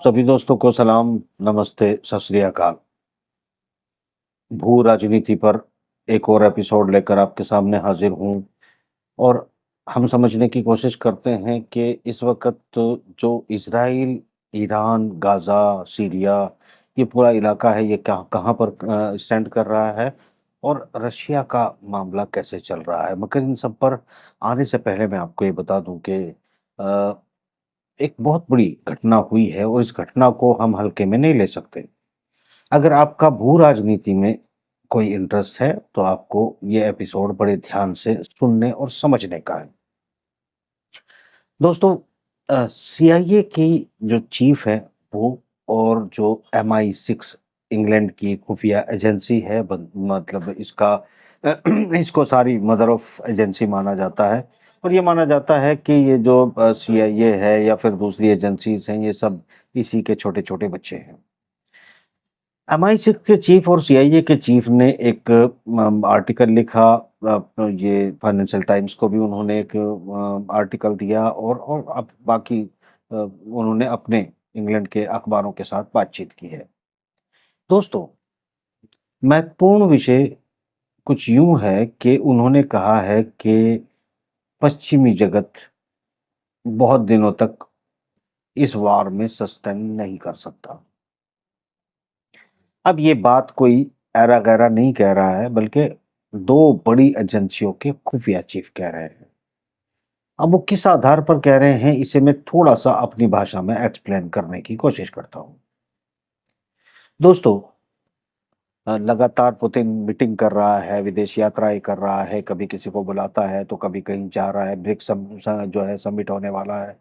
सभी दोस्तों को सलाम, नमस्ते, सत श्री अकाल। भू राजनीति पर एक और एपिसोड लेकर आपके सामने हाजिर हूँ और हम समझने की कोशिश करते हैं कि इस वक़्त जो इज़राइल, ईरान, गाज़ा, सीरिया ये पूरा इलाका है, ये क्या कहाँ पर स्टैंड कर रहा है और रशिया का मामला कैसे चल रहा है। मगर इन सब पर आने से पहले मैं आपको ये बता दूँ कि अ, एक बहुत बड़ी घटना हुई है और इस घटना को हम हल्के में नहीं ले सकते। अगर आपका भू-राजनीति में कोई इंटरेस्ट है, तो आपको ये एपिसोड बड़े ध्यान से सुनने और समझने का है। दोस्तों सीआईए की जो चीफ है वो और जो MI6 इंग्लैंड की खुफिया एजेंसी है मतलब इसका इसको सारी मदर ऑफ एजेंसी माना जाता है और ये माना जाता है कि ये जो सीआईए है या फिर दूसरी एजेंसीज हैं ये सब इसी के छोटे-छोटे बच्चे हैं। MI6 के चीफ और सीआईए के चीफ ने एक आर्टिकल लिखा ये फाइनेंशियल टाइम्स को भी उन्होंने एक आर्टिकल दिया और अब बाकी उन्होंने अपने इंग्लैंड के अखबारों के साथ बातचीत की है। दोस्तों, महत्वपूर्ण विषय कुछ यूँ है कि उन्होंने कहा है कि पश्चिमी जगत बहुत दिनों तक इस वार में सस्टेन नहीं कर सकता। अब ये बात कोई ऐरा-गैरा नहीं कह रहा है, बल्कि 2 बड़ी एजेंसियों के खुफिया चीफ कह रहे हैं। अब वो किस आधार पर कह रहे हैं, इसे मैं थोड़ा-सा अपनी भाषा में एक्सप्लेन करने की कोशिश करता हूँ। दोस्तों लगातार पुतिन मीटिंग कर रहा है, विदेश यात्राएँ कर रहा है, कभी किसी को बुलाता है, तो कभी कहीं जा रहा है, ब्रिक्स सम स जो है समिट होने वाला है।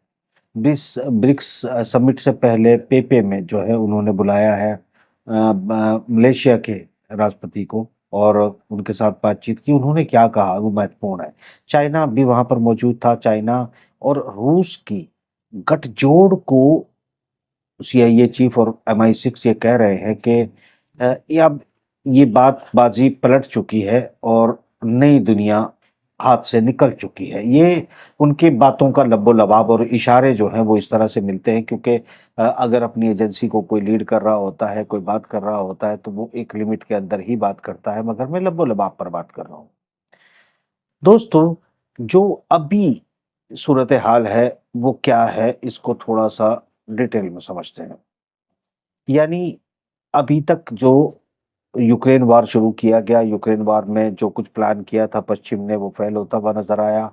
ब्रिक्स समिट से पहले पेपे में जो है उन्होंने बुलाया है मलेशिया के राष्ट्रपति को और उनके साथ बातचीत की। उन्होंने क्या कहा वो महत्वपूर्ण है। चाइना भी वहाँ पर मौजूद था। चाइना और रूस की गठजोड़ को सीआईए चीफ और MI6 ये कह रहे हैं कि ये अब ये बाजी पलट चुकी है और नई दुनिया हाथ से निकल चुकी है। ये उनकी बातों का लबो-लबाब और इशारे जो हैं वो इस तरह से मिलते हैं क्योंकि अगर अपनी एजेंसी को कोई लीड कर रहा होता है, कोई बात कर रहा होता है तो वो एक लिमिट के अंदर ही बात करता है, मगर मैं लबो-लबाब पर बात कर रहा हूँ। दोस्तों, जो अभी सूरत-ए-हाल है वो क्या है इसको थोड़ा-सा डिटेल में समझते हैं। यानी अभी तक जो यूक्रेन वार शुरू किया गया, यूक्रेन वार में जो कुछ प्लान किया था पश्चिम ने वो फेल होता हुआ नज़र आया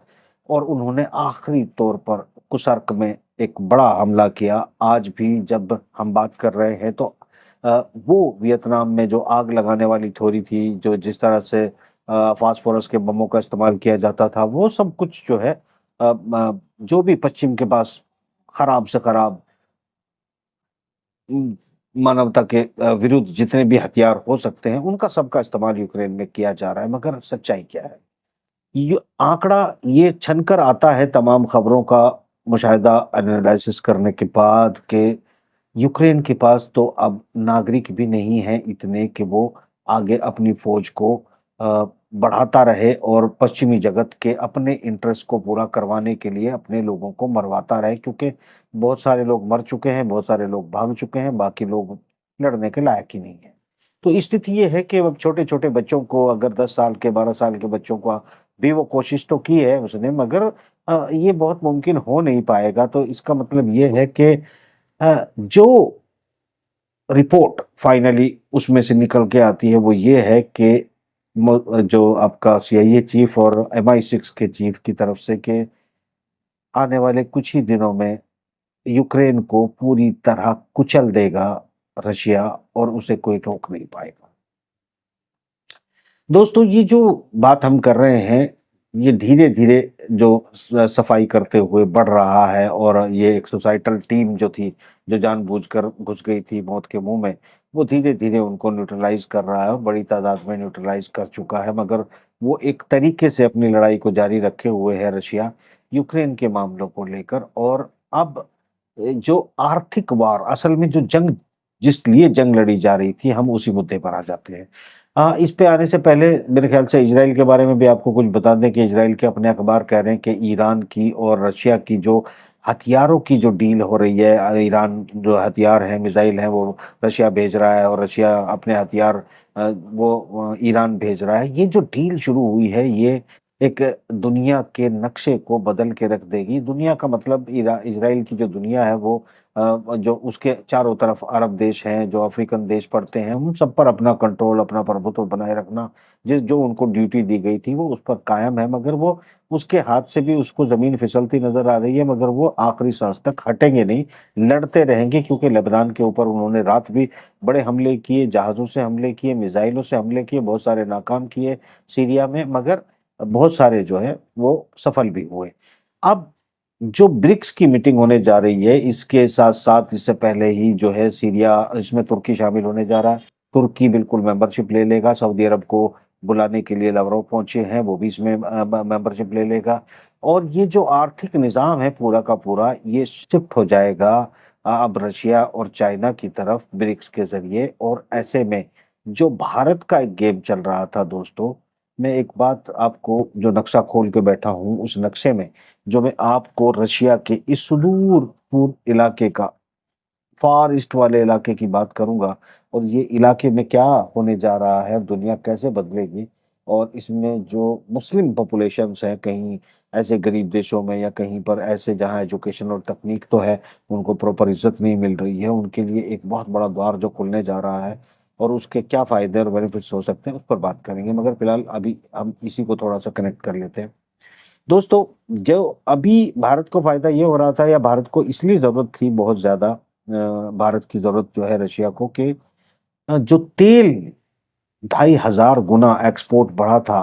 और उन्होंने आखिरी तौर पर कुसर्क में एक बड़ा हमला किया। आज भी जब हम बात कर रहे हैं तो वो वियतनाम में जो आग लगाने वाली थ्योरी थी, जो जिस तरह से फास्फोरस के बमों का इस्तेमाल किया जाता था, वो सब कुछ जो है जो भी पश्चिम के पास खराब से खराब उम, मानवता के विरुद्ध जितने भी हथियार हो सकते हैं, उनका सबका इस्तेमाल यूक्रेन में किया जा रहा है, मगर सच्चाई क्या है? ये आंकड़ा ये छनकर आता है तमाम खबरों का मुशाहिदा एनालिसिस करने के बाद कि यूक्रेन के पास तो अब नागरिक भी नहीं हैं इतने कि वो आगे अपनी फ़ौज को बढ़ाता रहे और पश्चिमी जगत के अपने इंटरेस्ट को पूरा करवाने के लिए अपने लोगों को मरवाता रहे क्योंकि बहुत सारे लोग मर चुके हैं, बहुत सारे लोग भाग चुके हैं, बाकी लोग लड़ने के लायक ही नहीं हैं। तो स्थिति ये है कि अब छोटे-छोटे बच्चों को अगर 10 साल के, 12 साल के बच्चों को भी वो कोशिश तो की है उसने मगर ये बहुत मुमकिन हो नहीं पाएगा। तो इसका मतलब ये है कि जो रिपोर्ट फाइनली उसमें से निकल के आती है वो ये है कि जो आपका सीआईए चीफ और MI6 के चीफ की तरफ से कि आने वाले कुछ ही दिनों में यूक्रेन को पूरी तरह कुचल देगा रशिया और उसे कोई रोक नहीं पाएगा। दोस्तों ये जो बात हम कर रहे हैं, ये धीरे-धीरे जो सफाई करते हुए बढ़ रहा है और ये एक सोसाइटल टीम जो थी, जो जानबूझकर घुस गई थी मौत के मुँह में, वो धीरे-धीरे उनको न्यूट्रलाइज़ कर रहा है और बड़ी तादाद में न्यूट्रलाइज़ कर चुका है, मगर वो एक तरीके से अपनी लड़ाई को जारी रखे हुए है रशिया, यूक्रेन के मामलों को लेकर और अब जो आर्थिक वार असल में जो जंग जिस लिए जंग लड़ी जा रही थी, हम उसी मुद्दे पर आ जाते हैं। इस पे आने से पहले मेरे ख्याल से इज़राइल के बारे में भी आपको कुछ बता दें कि इज़राइल के अपने अखबार कह रहे हैं कि ईरान की और रशिया की जो हथियारों की जो डील हो रही है, ईरान जो हथियार है, मिसाइल है, वो रशिया भेज रहा है और रशिया अपने हथियार वो ईरान भेज रहा है। ये जो डील शुरू हुई है, ये एक दुनिया के नक्शे को बदल के रख देगी। दुनिया का मतलब इजराइल की जो दुनिया है वो जो उसके चारों तरफ अरब देश हैं, जो अफ्रीकन देश पड़ते हैं, उन सब पर अपना कंट्रोल, अपना प्रभुत्व बनाए रखना, जिस जो उनको ड्यूटी दी गई थी वो उस पर कायम है। मगर वो उसके हाथ से भी उसको जमीन फिसलती नजर आ रही है, मगर वो आखिरी सांस तक हटेंगे नहीं, लड़ते रहेंगे। क्योंकि लेबनान के ऊपर उन्होंने रात भी बड़े हमले किए, जहाजों से हमले किए, मिसाइलों से हमले किए, बहुत सारे नाकाम किए सीरिया में, मगर बहुत सारे जो है वो सफल भी हुए। अब जो ब्रिक्स की मीटिंग होने जा रही है, इसके साथ साथ इससे पहले ही जो है सीरिया, इसमें तुर्की शामिल होने जा रहा है। तुर्की बिल्कुल मेंबरशिप ले लेगा। सऊदी अरब को बुलाने के लिए लावरोव पहुंचे हैं, वो भी इसमें मेंबरशिप ले लेगा। और ये जो आर्थिक निजाम है पूरा का पूरा, ये शिफ्ट हो जाएगा अब रशिया और चाइना की तरफ ब्रिक्स के जरिए। और ऐसे में जो भारत का एक गेम चल रहा था दोस्तों, मैं एक बात आपको जो नक्शा खोल के बैठा हूं, उस नक्शे में जो मैं आपको रशिया के इस सुदूर पूर्व इलाके का, फार ईस्ट वाले इलाके की बात करूंगा, और ये इलाके में क्या होने जा रहा है, दुनिया कैसे बदलेगी, और इसमें जो मुस्लिम पॉपुलेशंस हैं कहीं ऐसे गरीब देशों में या कहीं पर ऐसे जहां एजुकेशन और तकनीक तो है, उनको प्रॉपर इज्जत नहीं मिल रही है, उनके लिए एक बहुत बड़ा द्वार जो खुलने जा रहा है, और उसके क्या फायदे और बेनिफिट्स हो सकते हैं उस पर बात करेंगे। मगर फिलहाल अभी हम इसी को थोड़ा सा कनेक्ट कर लेते हैं दोस्तों। जो अभी भारत को फायदा ये हो रहा था, या भारत को इसलिए जरूरत थी बहुत ज्यादा, भारत की जरूरत जो है रशिया को, कि जो तेल 2,500 गुना एक्सपोर्ट बढ़ा था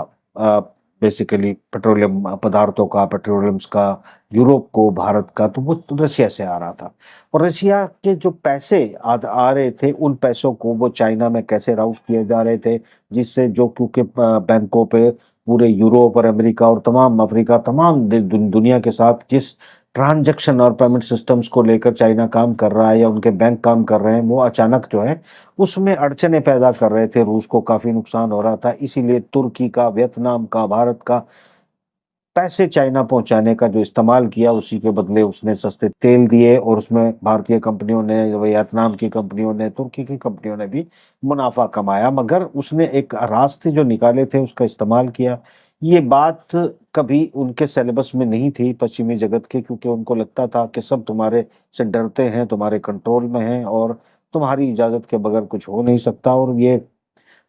बेसिकली पेट्रोलियम पदार्थों का, पेट्रोलियम्स का, यूरोप को, भारत का, तो वो रशिया से आ रहा था। और रशिया के जो पैसे आ रहे थे, उन पैसों को वो चाइना में कैसे राउट किए जा रहे थे, जिससे जो, क्योंकि बैंकों पे पूरे यूरोप और अमेरिका और तमाम अफ्रीका, तमाम दुनिया के साथ जिस ट्रांजैक्शन और पेमेंट सिस्टम्स को लेकर चाइना काम कर रहा है या उनके बैंक काम कर रहे हैं, वो अचानक जो है उसमें अड़चने पैदा कर रहे थे। रूस को काफी नुकसान हो रहा था, इसीलिए तुर्की का, वियतनाम का, भारत का पैसे चाइना पहुंचाने का जो इस्तेमाल किया, उसी के बदले उसने सस्ते तेल दिए, और उसमें भारतीय कंपनियों ने, वियतनाम की कंपनियों ने, तुर्की की कंपनियों ने भी मुनाफा कमाया। मगर उसने एक रास्ते जो निकाले थे उसका इस्तेमाल किया। ये बात कभी उनके सिलेबस में नहीं थी पश्चिमी जगत के, क्योंकि उनको लगता था कि सब तुम्हारे से डरते हैं, तुम्हारे कंट्रोल में हैं, और तुम्हारी इजाजत के बगैर कुछ हो नहीं सकता। और ये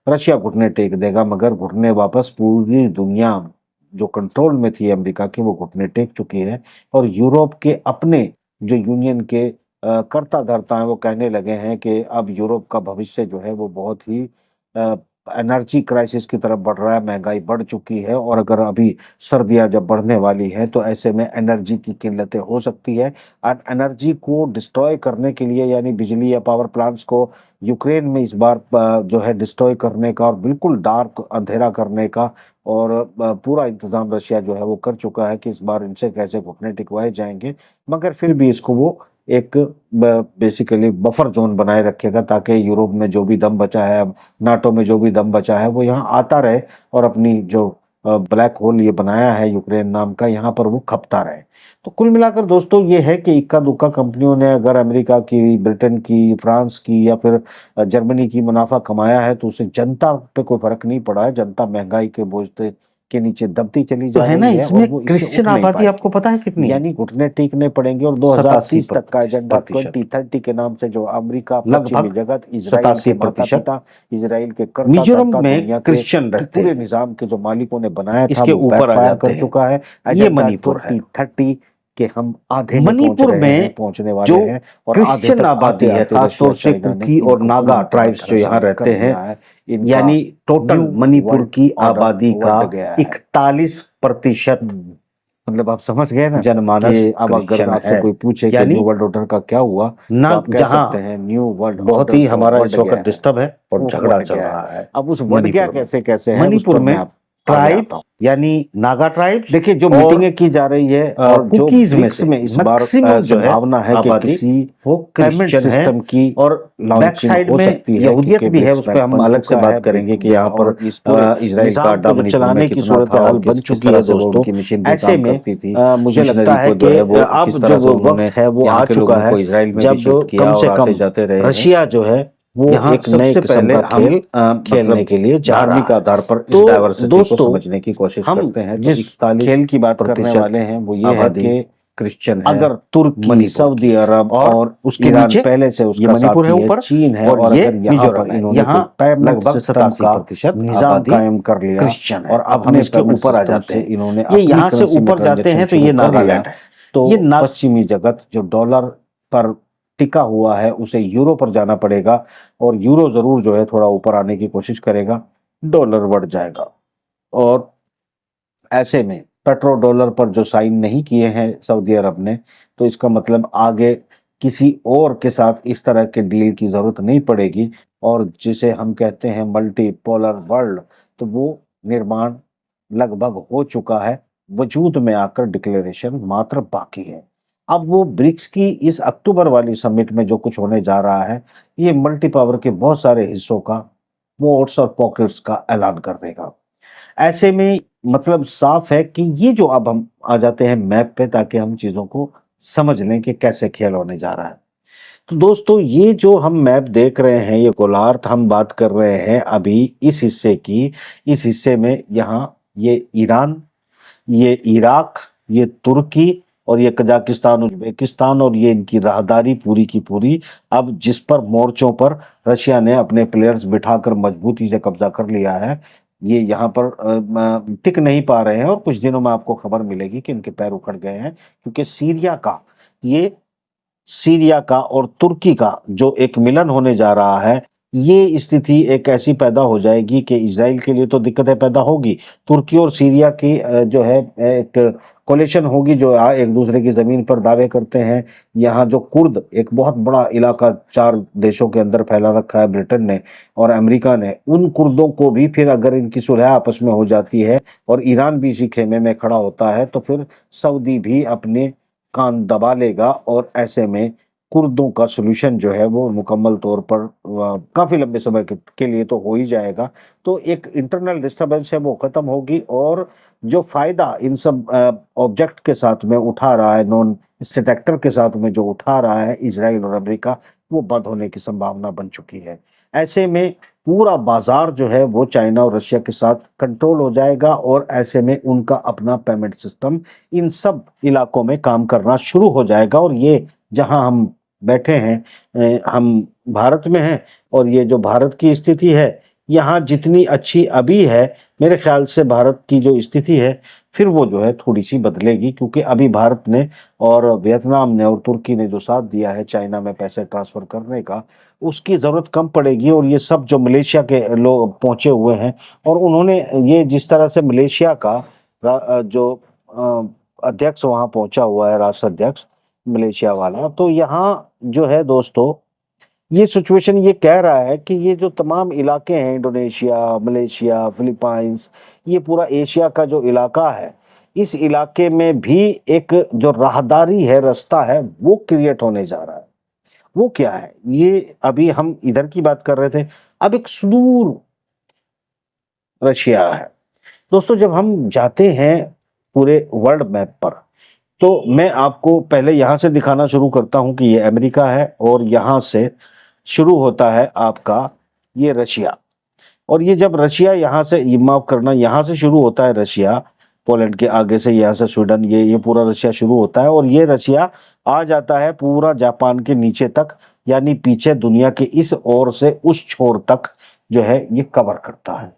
रशिया घुटने टेक देगा, मगर घुटने वापस पूरी दुनिया जो कंट्रोल में थी अमेरिका की, वो घुटने टेक चुकी है। और यूरोप के अपने जो यूनियन के कर्ता धर्ता हैं, वो कहने लगे हैं कि अब यूरोप का भविष्य जो है वो बहुत ही एनर्जी क्राइसिस की तरफ बढ़ रहा है। महंगाई बढ़ चुकी है, और अगर अभी सर्दियां जब बढ़ने वाली है, तो ऐसे में एनर्जी की किल्लतें हो सकती है। और एनर्जी को डिस्ट्रॉय करने के लिए, यानी बिजली या पावर प्लांट्स को यूक्रेन में इस बार जो है डिस्ट्रॉय करने का और बिल्कुल डार्क अंधेरा करने का, और पूरा इंतजाम रशिया जो है वो कर चुका है कि इस बार इनसे कैसे घुटने टिकवाए जाएंगे। मगर फिर भी इसको वो एक बेसिकली बफर जोन बनाए रखेगा, ताकि यूरोप में जो भी दम बचा है, नाटो में जो भी दम बचा है, वो यहाँ आता रहे, और अपनी जो ब्लैक होल ये बनाया है यूक्रेन नाम का, यहाँ पर वो खपता रहे। तो कुल मिलाकर दोस्तों ये है कि इक्का दुक्का कंपनियों ने अगर अमेरिका की, ब्रिटेन की, फ्रांस की या फिर जर्मनी की मुनाफा कमाया है, तो उससे जनता पे कोई फर्क नहीं पड़ा है। जनता महंगाई के बोझ के नीचे दबती चली तो जा है ना, रही है, और इसमें वो इससे क्रिश्चियन उठ नहीं आबादी आपको पाएगी। पता है कितनी है? यानी घुटने टेकने पड़ेंगे। और 87 2030 तक का एजेंडा, प्रतिशत, 2030 के नाम से जो अमेरिका, पश्चिमी लगभग जगत, इजराइल के 87%। माता-पिता, इजराइल के कर्ता मिजोरम धर्ता, में दुनिया के क्रिश्चियन रहते पूरे हैं, निजाम के जो मालिकों ने बनाया था, इसके वो ऊपर आ बैकफायर जाते कर हैं। चुका है। ये एजेंडा मणिपुर है। 2030 के हम आधे में पहुंच मणिपुर रहे हैं, में पहुंचने वाले जो हैं, और आधे क्रिश्चियन तक आबादी है, आते-आते खासतौर रशिया, से चाइना ने कुकी और इनको नागा पूरी तरह ट्राइब्स जो यहाँ से कर रहते हैं, दिया है। इनका यानी टोटल न्यू मणिपुर वर्ल्ड की ऑर्डर आबादी का बन गया है। 41% मतलब आप समझ गए ना जनमानस कि अब अगर क्रिश्चियन आपसे है। कोई पूछे कि न्यू यानी वर्ल्ड ऑर्डर का क्या हुआ, ना, तो आप कह जहां सकते हैं न्यू वर्ल्ड बहुत ऑर्डर ही तो हमारा बढ़ इस वक्त गया है, डिस्टर्ब है और वो झगड़ा बढ़ चल गया है। रहा है अब उस बढ़ गया मणिपुर में। कैसे कैसे है, उस मणिपुर पर मैं में आप आगे ट्राइब आता हूँ। यानी नागा ट्राइब्स देखिए जो और मीटिंगें की जा रही है और जो कुकीज में ब्रिक्स से में इस बार मैक्सिमम जो है संभावना है कि आबादी किसी वो पेमेंट क्रिश्चियन है। सिस्टम की और बैक लॉन्चिंग साइड हो में सकती है यहूदियत क्योंकि भी है, ब्रिक्स उस पर बैंक हम बन अलग से चुका है। बात करेंगे कि यहाँ पर और इस पूरे इजराइल का निजाम को जो अड्डा मणिपुर में चलाने की कितना सूरत था हाल और बन किस चुकी तरह है से वो दोस्तों। उनकी मिशनरी ऐसे काम में करती थी। मुझे लगता मिशनरी है को जो कि है वो अब किस जो तरह से वो उन्होंने वक्त है वो यहाँ आ के चुका लोगों है को इजराइल में भी जब शिफ्ट किया कम और से आते कम जाते रहे हैं। रशिया जो है वो यहाँ एक नए सबसे किस्म पहले का हम खेल खेलने मतलब के लिए जा रहा धार्मिक है। आधार पर इस तो डायवर्सिटी को दोस्तों समझने की कोशिश हम करते हैं। तो जिस 41 खेल की बात करने प्रतिशत वाले हैं वो ये है आबादी कि क्रिश्चियन है अगर तुर्की, मणिपुर सऊदी की। अरब और और उसके ईरान नीचे पहले से ये उसका मणिपुर है साथी है, ऊपर चीन है, और और ये अगर यहाँ मिजोरम पर है। इन्होंने यहाँ कोई पेमेंट लगभग सिस्टम का 87% निजाम आबादी कायम कर लिया क्रिश्चियन है। और अब हम अपने इसके पेमेंट ऊपर आ सिस्टम जाते से हैं। इन्होंने ये अपनी यहाँ से करेंसी में ऊपर जाते ट्रांजैक्शन हैं तो शुरू ये कर लिया। नागालैंड है। तो ये पश्चिमी जगत जो डॉलर पर टिका हुआ है उसे यूरो पर जाना पड़ेगा और यूरो जरूर जो है थोड़ा ऊपर आने की कोशिश करेगा, डॉलर बढ़ जाएगा। और ऐसे में पेट्रो डॉलर पर जो साइन नहीं किए हैं सऊदी अरब ने, तो इसका मतलब आगे किसी और के साथ इस तरह के डील की जरूरत नहीं पड़ेगी और जिसे हम कहते हैं मल्टी पोलर वर्ल्ड, तो वो निर्माण लगभग हो चुका है, वजूद में आकर डिक्लेरेशन मात्र बाकी है। अब वो ब्रिक्स की इस अक्टूबर वाली समिट में जो कुछ होने जा रहा है, ये मल्टी पावर के बहुत सारे हिस्सों का वोट्स और पॉकेट्स का ऐलान कर देगा। ऐसे में मतलब साफ है कि ये जो अब हम आ जाते हैं मैप पे ताकि हम चीजों को समझ लें कि कैसे खेल होने जा रहा है। तो दोस्तों ये जो हम मैप देख रहे हैं, ये गोलार्ध हम बात कर रहे हैं अभी इस हिस्से की, इस हिस्से में यहाँ ये ईरान, ये इराक, ये तुर्की और ये कजाकिस्तान, उज्बेकिस्तान और ये इनकी राहदारी पूरी की पूरी अब जिस पर मोर्चों पर रशिया ने अपने प्लेयर्स बिठाकर मजबूती से कब्जा कर लिया है, ये यहाँ पर टिक नहीं पा रहे हैं और कुछ दिनों में आपको खबर मिलेगी कि इनके पैर उखड़ गए हैं क्योंकि सीरिया का और तुर्की का जो एक मिलन होने जा रहा है, ये स्थिति एक ऐसी पैदा हो जाएगी कि इजराइल के लिए तो दिक्कतें पैदा होगी, तुर्की और सीरिया की जो है एक कोलिशन होगी जो एक दूसरे की जमीन पर दावे करते हैं। यहाँ जो कुर्द, एक बहुत बड़ा इलाका 4 देशों के अंदर फैला रखा है ब्रिटेन ने और अमेरिका ने, उन कुर्दों को भी फिर अगर इनकी सुलह आपस में हो जाती है और ईरान भी इसी खेमे में खड़ा होता है तो फिर सऊदी भी अपने कान दबा लेगा और ऐसे में कुर्दों का सॉल्यूशन जो है वो मुकम्मल तौर पर काफी लंबे समय के लिए तो हो ही जाएगा। तो एक इंटरनल डिस्टरबेंस है वो खत्म होगी और जो फायदा इन सब ऑब्जेक्ट के साथ में उठा रहा है, नॉन स्टेट एक्टर के साथ में जो उठा रहा है इजराइल और अमेरिका, वो बंद होने की संभावना बन चुकी है। ऐसे में पूरा बाजार जो है वो चाइना और रशिया के साथ कंट्रोल हो जाएगा और ऐसे में उनका अपना पेमेंट सिस्टम इन सब इलाकों में काम करना शुरू हो जाएगा। और ये जहां हम बैठे हैं, हम भारत में हैं और ये जो भारत की स्थिति है यहाँ जितनी अच्छी अभी है, मेरे ख्याल से भारत की जो स्थिति है फिर वो जो है थोड़ी सी बदलेगी क्योंकि अभी भारत ने और वियतनाम ने और तुर्की ने जो साथ दिया है चाइना में पैसे ट्रांसफर करने का, उसकी जरूरत कम पड़ेगी। और ये सब जो मलेशिया के लोग पहुंचे हुए हैं और उन्होंने ये जिस तरह से मलेशिया का जो अध्यक्ष वहां पहुंचा हुआ है, राष्ट्र अध्यक्ष मलेशिया वाला, तो यहाँ जो है दोस्तों ये सिचुएशन ये कह रहा है कि ये जो तमाम इलाके हैं, इंडोनेशिया, मलेशिया, फिलीपाइंस, ये पूरा एशिया का जो इलाका है, इस इलाके में भी एक जो राहदारी है, रास्ता है, वो क्रिएट होने जा रहा है। वो क्या है, ये अभी हम इधर की बात कर रहे थे, अब एक सुदूर रशिया है। दोस्तों जब हम जाते हैं पूरे वर्ल्ड मैप पर, तो मैं आपको पहले यहां से दिखाना शुरू करता हूं कि ये अमेरिका है और यहां से शुरू होता है आपका ये रशिया। और ये जब रशिया यहाँ से, ये माफ करना, यहाँ से शुरू होता है रशिया, पोलैंड के आगे से यहाँ से स्वीडन, ये पूरा रशिया शुरू होता है और ये रशिया आ जाता है पूरा जापान के नीचे तक, यानी पीछे दुनिया के इस ओर से उस छोर तक जो है ये कवर करता है।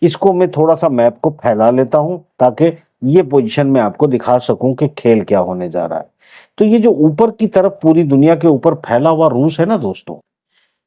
इसको मैं थोड़ा सा मैप को फैला लेता हूं ताकि ये पोजीशन में आपको दिखा सकूं कि खेल क्या होने जा रहा है। तो ये जो ऊपर की तरफ पूरी दुनिया के ऊपर फैला हुआ रूस है ना दोस्तों,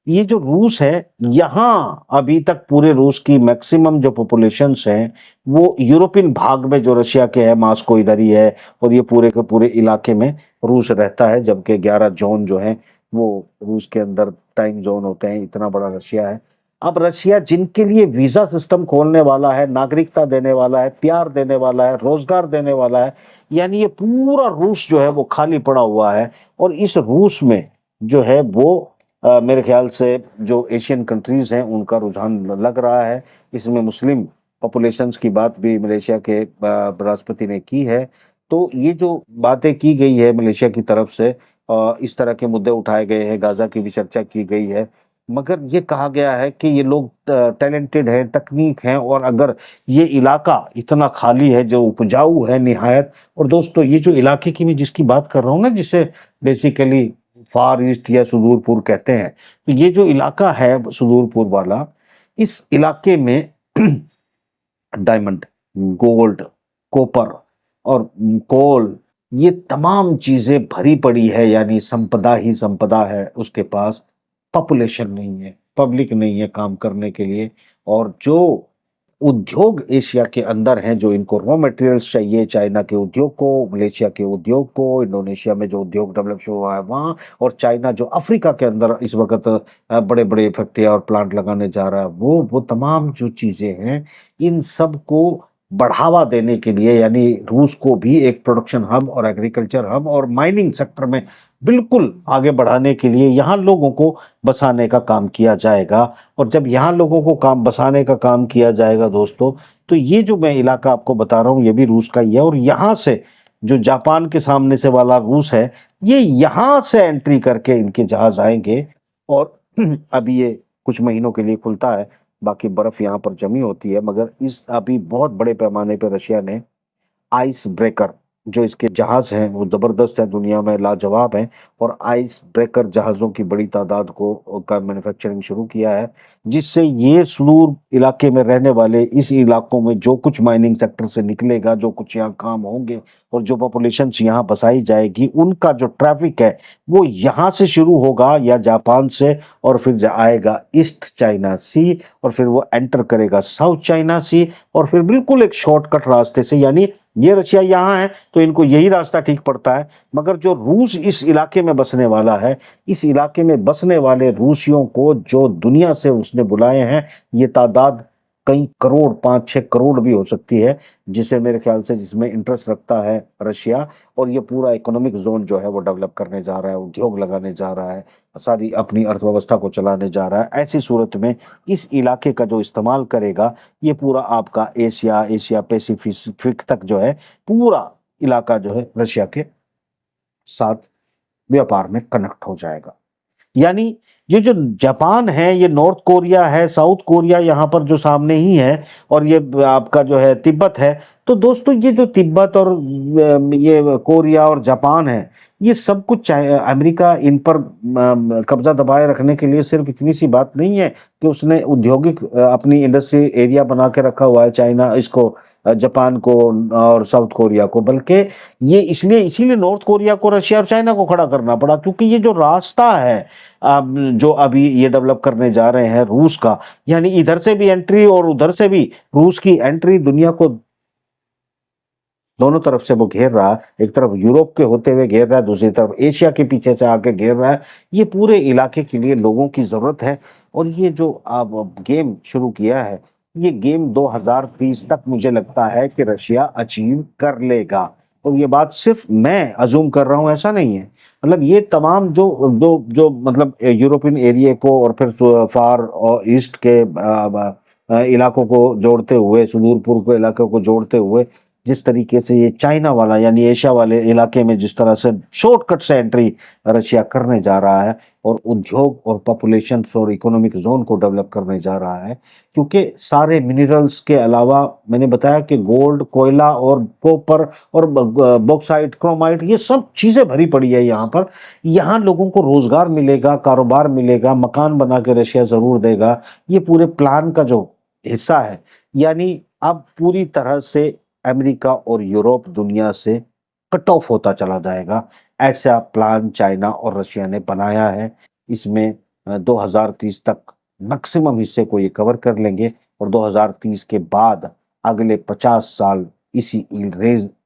ये जो रूस है, यहाँ अभी तक पूरे रूस की मैक्सिमम जो पॉपुलेशंस हैं वो यूरोपियन भाग में जो रशिया के है, मास्को इधर ही है और ये पूरे के पूरे इलाके में रूस रहता है, जबकि 11 जोन जो है वो रूस के अंदर टाइम जोन होते हैं, इतना बड़ा रशिया है। अब रशिया जिनके लिए वीजा सिस्टम खोलने वाला है, नागरिकता देने वाला है, प्यार देने वाला है, रोजगार देने वाला है, यानी ये पूरा रूस जो है वो खाली पड़ा हुआ है। और इस रूस में जो है वो मेरे ख्याल से जो एशियन कंट्रीज हैं उनका रुझान लग रहा है। इसमें मुस्लिम पॉपुलेशंस की बात भी मलेशिया के राष्ट्रपति ने की है। तो ये जो बातें की गई है मलेशिया की तरफ से, इस तरह के मुद्दे उठाए गए हैं, गाजा की भी चर्चा की गई है, मगर ये कहा गया है कि ये लोग टैलेंटेड हैं, तकनीक हैं, और अगर ये इलाका इतना खाली है, जो उपजाऊ है निहायत। और दोस्तों ये जो इलाके की मैं जिसकी बात कर रहा हूँ ना, जिसे बेसिकली फार ईस्ट या सुदूर पूर्व कहते हैं, तो ये जो इलाका है सुदूर पूर्व वाला, इस इलाके में डायमंड, गोल्ड, कॉपर और कोल, ये तमाम चीजें भरी पड़ी है, यानी संपदा ही संपदा है उसके पास। पॉपुलेशन नहीं है, पब्लिक नहीं है काम करने के लिए। और जो उद्योग एशिया के अंदर हैं, जो इनको रॉ मटेरियल्स चाहिए, चाइना के उद्योग को, मलेशिया के उद्योग को, इंडोनेशिया में जो उद्योग डेवलप हुआ है वहाँ, और चाइना जो अफ्रीका के अंदर इस वक्त बड़े बड़े फैक्ट्रियाँ और प्लांट लगाने जा रहा है, वो तमाम जो चीज़ें हैं, इन सब को बढ़ावा देने के लिए, यानी रूस को भी एक प्रोडक्शन हब और एग्रीकल्चर हब और माइनिंग सेक्टर में बिल्कुल आगे बढ़ाने के लिए यहाँ लोगों को बसाने का काम किया जाएगा। और जब यहाँ लोगों को काम बसाने का काम किया जाएगा दोस्तों, तो ये जो मैं इलाका आपको बता रहा हूँ ये भी रूस का ही है। और यहाँ से जो जापान के सामने से वाला रूस है, ये यहाँ से एंट्री करके इनके जहाज आएंगे। और अभी ये कुछ महीनों के लिए खुलता है, बाकी बर्फ यहाँ पर जमी होती है। मगर इस अभी बहुत बड़े पैमाने पर रशिया ने आइस ब्रेकर, जो इसके जहाज हैं वो ज़बरदस्त है, दुनिया में लाजवाब हैं, और आइस ब्रेकर जहाज़ों की बड़ी तादाद को का मैन्युफैक्चरिंग शुरू किया है, जिससे ये सुदूर इलाके में रहने वाले इस इलाकों में जो कुछ माइनिंग सेक्टर से निकलेगा, जो कुछ यहाँ काम होंगे और जो पॉपुलेशन यहाँ बसाई जाएगी, उनका जो ट्रैफिक है वो यहाँ से शुरू होगा या जापान से, और फिर आएगा ईस्ट चाइना सी, और फिर वो एंटर करेगा साउथ चाइना सी, और फिर बिल्कुल एक शॉर्टकट रास्ते से, यानी ये रशिया यहाँ है तो इनको यही रास्ता ठीक पड़ता है। मगर जो रूस इस इलाके में बसने वाला है, इस इलाके में बसने वाले रूसियों को जो दुनिया से उसने बुलाए हैं, ये तादाद कई करोड़, 5-6 करोड़ भी हो सकती है, जिसे मेरे ख्याल से जिसमें इंटरेस्ट रखता है रशिया। और ये पूरा इकोनॉमिक जोन जो है वो डेवलप करने जा रहा है, उद्योग लगाने जा रहा है, सारी अपनी अर्थव्यवस्था को चलाने जा रहा है। ऐसी सूरत में इस इलाके का जो इस्तेमाल करेगा, ये पूरा आपका एशिया पैसिफिक तक जो है पूरा इलाका जो है रशिया के साथ व्यापार में कनेक्ट हो जाएगा। यानी ये जो जापान है, ये नॉर्थ कोरिया है, साउथ कोरिया यहाँ पर जो सामने ही है, और ये आपका जो है तिब्बत है। तो दोस्तों ये जो तिब्बत और ये कोरिया और जापान है, ये सब कुछ अमेरिका इन पर कब्जा दबाए रखने के लिए सिर्फ इतनी सी बात नहीं है कि उसने औद्योगिक अपनी इंडस्ट्री एरिया बना के रखा हुआ है चाइना इसको, जापान को और साउथ कोरिया को, बल्कि ये इसीलिए नॉर्थ कोरिया को, रशिया और चाइना को खड़ा करना पड़ा, क्योंकि ये जो रास्ता है जो अभी ये डेवलप करने जा रहे हैं रूस का, यानी इधर से भी एंट्री और उधर से भी रूस की एंट्री, दुनिया को दोनों तरफ से वो घेर रहा है। एक तरफ यूरोप के होते हुए घेर रहा है, दूसरी तरफ एशिया के पीछे से आके घेर रहा है। ये पूरे इलाके के लिए लोगों की जरूरत है। और ये जो अब गेम शुरू किया है, ये गेम 2030 तक मुझे लगता है कि रशिया अचीव कर लेगा। और ये बात सिर्फ मैं अजूम कर रहा हूँ, ऐसा नहीं है। मतलब ये तमाम जो मतलब यूरोपियन एरिया को और फिर फार और ईस्ट के इलाकों को जोड़ते हुए, सुदूर पूर्व के इलाकों को जोड़ते हुए, जिस तरीके से ये चाइना वाला यानी एशिया वाले इलाके में जिस तरह से शॉर्टकट से एंट्री रशिया करने जा रहा है, और उद्योग और पॉपुलेशन और इकोनॉमिक जोन को डेवलप करने जा रहा है, क्योंकि सारे मिनरल्स के अलावा मैंने बताया कि गोल्ड, कोयला और कॉपर और बॉक्साइट, क्रोमाइट, ये सब चीज़ें भरी पड़ी है यहाँ पर। यहाँ लोगों को रोजगार मिलेगा, कारोबार मिलेगा, मकान बना के रशिया ज़रूर देगा। ये पूरे प्लान का जो हिस्सा है, यानी अब पूरी तरह से अमेरिका और यूरोप दुनिया से कट ऑफ होता चला जाएगा, ऐसा प्लान चाइना और रशिया ने बनाया है। इसमें 2030 तक मैक्सिमम हिस्से को ये कवर कर लेंगे, और 2030 के बाद अगले 50 साल इसी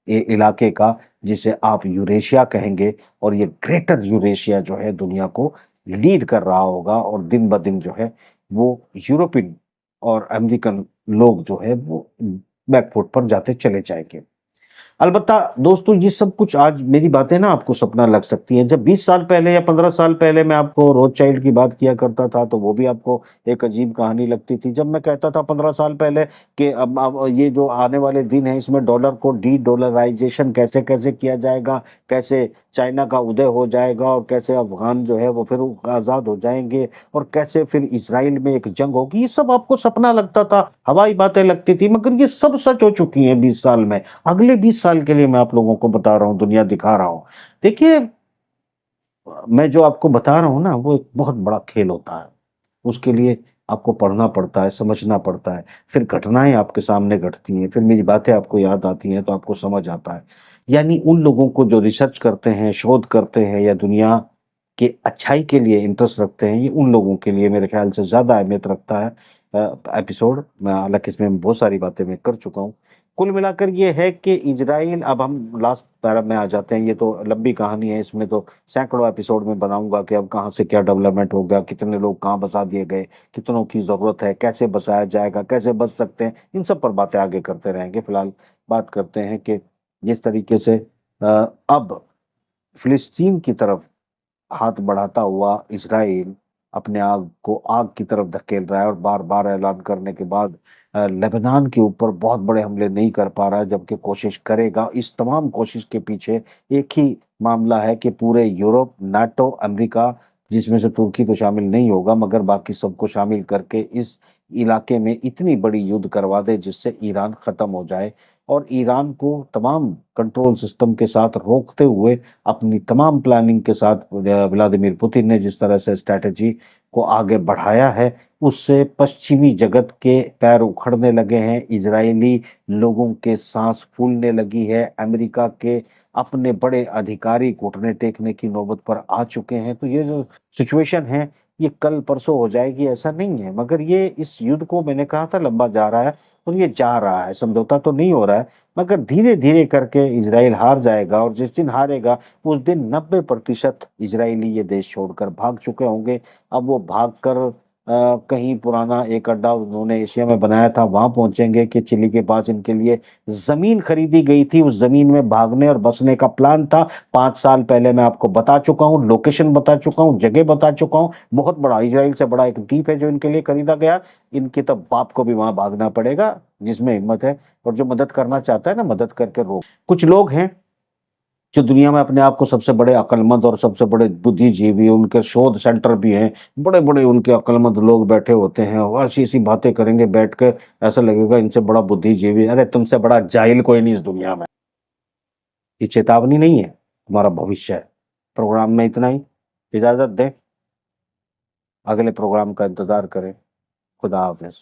इलाके का, जिसे आप यूरेशिया कहेंगे, और ये ग्रेटर यूरेशिया जो है दुनिया को लीड कर रहा होगा, और दिन ब दिन जो है वो यूरोपियन और अमेरिकन लोग जो है वो बैकफुट पर जाते चले जाएंगे। अलबत्ता दोस्तों, ये सब कुछ आज मेरी बातें ना आपको सपना लग सकती हैं। जब 20 साल पहले या 15 साल पहले मैं आपको रोथशाइल्ड की बात किया करता था, तो वो भी आपको एक अजीब कहानी लगती थी। जब मैं कहता था 15 साल पहले कि अब ये जो आने वाले दिन हैं, इसमें डॉलर को डी-डॉलराइज़ेशन कैसे-कैसे किया जाएगा, कैसे चाइना का उदय हो जाएगा और कैसे अफ़गान जो है वो फिर आज़ाद हो जाएँगे और कैसे फिर इज़राइल में एक जंग होगी, ये सब आपको सपना लगता था, हवाई बातें लगती थी, मगर ये सब सच हो चुकी हैं 20 साल में। अगले 20 साल के लिए मैं आप लोगों को बता रहा हूँ, दुनिया दिखा रहा हूँ। देखिए, मैं जो आपको बता रहा हूँ ना, वो एक बहुत बड़ा खेल होता है। उसके लिए आपको पढ़ना पड़ता है, समझना पड़ता है, फिर घटनाएँ आपके सामने घटती हैं, फिर मेरी बातें आपको याद आती हैं, तो आपको समझ आता है। यानी उन लोगों को जो रिसर्च करते हैं, शोध करते हैं या दुनिया के अच्छाई के लिए इंटरेस्ट रखते हैं, ये उन लोगों के लिए मेरे ख़्याल से ज़्यादा अहमियत रखता है एपिसोड। मैं हालाँकि इसमें बहुत सारी बातें मैं कर चुका हूँ। कुल मिलाकर ये है कि इज़राइल, अब हम लास्ट पैरा में आ जाते हैं, ये तो लंबी कहानी है, इसमें तो सैकड़ों एपिसोड में बनाऊँगा कि अब कहाँ से क्या डेवलपमेंट हो गया, कितने लोग कहाँ बसा दिए गए, कितनों की ज़रूरत है, कैसे बसाया जाएगा, कैसे बच सकते हैं, इन सब पर बातें आगे करते रहेंगे। फिलहाल बात करते हैं कि जिस तरीके से अब फ़िलिस्तीन की तरफ हाथ बढ़ाता हुआ इज़राइल अपने आग को आग की तरफ धकेल रहा है और बार-बार ऐलान करने के बाद लेबनान के ऊपर बहुत बड़े हमले नहीं कर पा रहा है, जबकि कोशिश करेगा। इस तमाम कोशिश के पीछे एक ही मामला है कि पूरे यूरोप, नाटो, अमेरिका, जिसमें से तुर्की तो शामिल नहीं होगा, मगर बाकी सबको शामिल करके इस इलाके में इतनी बड़ी युद्ध करवा दे जिससे ईरान खत्म हो जाए और ईरान को तमाम कंट्रोल सिस्टम के साथ रोकते हुए अपनी तमाम प्लानिंग के साथ व्लादिमीर पुतिन ने जिस तरह से स्ट्रैटेजी को आगे बढ़ाया है, उससे पश्चिमी जगत के पैर उखड़ने लगे हैं, इज़राइली लोगों के साँस फूलने लगी है, अमेरिका के अपने बड़े अधिकारी घुटने टेकने की नौबत पर आ चुके हैं। तो ये जो सिचुएशन है, ये कल-परसों हो जाएगी ऐसा नहीं है, मगर ये इस युद्ध को मैंने कहा था लंबा जा रहा है और ये जा रहा है, समझौता तो नहीं हो रहा है, मगर धीरे-धीरे करके इज़राइल हार जाएगा और जिस दिन हारेगा, उस दिन 90% इज़राइली ये देश छोड़कर भाग चुके होंगे। अब वो भागकर कहीं पुराना एक अड्डा उन्होंने एशिया में बनाया था, वहाँ पहुँचेंगे कि चिली के पास इनके लिए ज़मीन खरीदी गई थी, उस ज़मीन में भागने और बसने का प्लान था। 5 साल पहले मैं आपको बता चुका हूँ, लोकेशन बता चुका हूँ, जगह बता चुका हूँ। बहुत बड़ा इज़राइल से बड़ा एक द्वीप है जो इनके लिए खरीदा गया। इनके तो बाप को भी वहाँ भागना पड़ेगा, जिसमें हिम्मत है और जो मदद करना चाहता है ना, मदद करके रोक। कुछ लोग हैं जो दुनिया में अपने आप को सबसे बड़े अक्लमंद और सबसे बड़े बुद्धिजीवी, उनके शोध सेंटर भी हैं, बड़े-बड़े उनके अक्लमंद लोग बैठे होते हैं और ऐसी-ऐसी बातें करेंगे बैठ के, ऐसा लगेगा इनसे बड़ा बुद्धिजीवी, अरे तुमसे बड़ा जाहिल कोई नहीं इस दुनिया में। ये चेतावनी नहीं है, तुम्हारा भविष्य है। प्रोग्राम में इतना ही, इजाज़त दें, अगले प्रोग्राम का इंतज़ार करें। खुदा हाफ़िज़।